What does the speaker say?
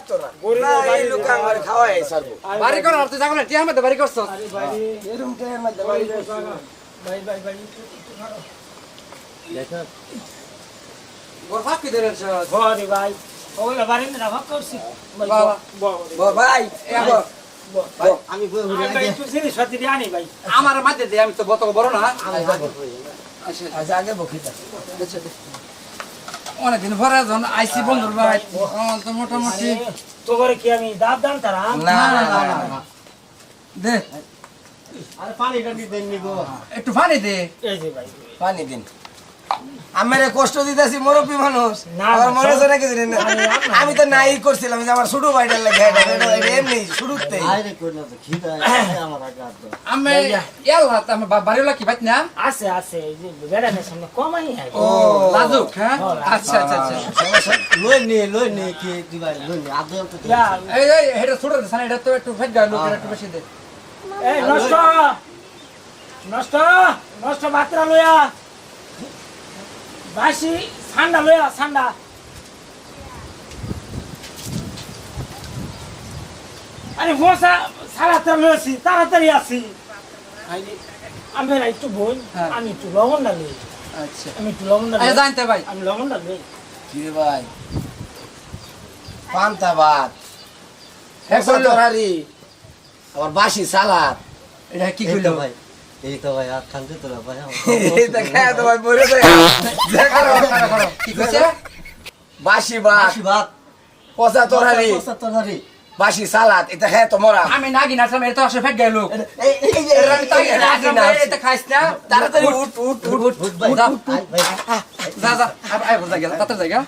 তোরা না এই লোক আমার খাওয়াই সারবো বাড়ি কর আর তুই যাবো না টিয়ার মধ্যে বাড়ি করছ আরে ভাই এরকম টাইম মধ্যে বাড়ি ভাই ভাই ভাই দেখো ওর ফাঁকি দেন সব ঘরে ভাই ওগুলা বাড়ি না ভাগ করছি বাবা ভাই এগো আমি বই ঘুরে ভাই একটু জিনিস সাথে দিয়ে আনি ভাই আমার মাঝে দে আমি তো বত বড় না আচ্ছা আচ্ছা আগে বকিতা অনেকদিন পরে যখন আইসি বন্ধুর ভাই আমার তো মোটামুটি তো করে কি আমি দাব দাম তারাম না দে আরে পানিটা দিতেন নি গো একটু পানি দে এই যে ভাই পানি দিন আমারে কষ্ট দিতেছি মুরব্বী মানুষ না, আমার না, মনে সব- হচ্ছে নাকি জানি না আমি তো নাই করছিলাম যে আমার ছোট ভাইটার লাগে এটা এমনি শুরুতেই আরে কই না তো খিদা আমার আগে আদ আমি ইয়াল্লা আমি বাড়িওয়ালা কি ভাই না আছে আছে এই যে বেড়ানোর সামনে কমাই হয় ও লাজুক হ্যাঁ আচ্ছা আচ্ছা আচ্ছা লই নে কি দিবাই লই নে আদে তো ইয়া, এই এই এটা ছোট দে সানা এটা তো একটু ফেট গেল লোকের একটু বেশি দে এই নষ্ট নষ্ট নষ্ট বাতরা লইয়া বাসি ঠান্ডা লইয়া ঠান্ডা আরে বসা সারাতে লইছি তাড়াতাড়ি আসি আমি না একটু বই হ্যাঁ। আমি একটু লবণ ডালি আচ্ছা আমি একটু লবণ ডালি এই জানতে ভাই আমি লবণ ডালি কি রে ভাই পান্তা ভাত হ্যাঁ, একশো বললো। তরকারি আবার বাসি সালাদ এটা কি এই কইলো তো ভাই এই তো ভাই আর খানতে তো ভাই এইটা খায় তো ভাই বলে তো কি কইছে বাসি ভাত বাসি ভাত পচা তরকারি কষা তরকারি বাসি সালাদ এটা খায় তো মরা আমি নাগি না এটা তো আসলে ফেট গেল এই যে এটা খাইছ না তাড়াতাড়ি উঠ উঠ উঠ উঠ উঠ ভাই যা। আই ভাই যা যা আই বল জায়গা তাতে জায়গা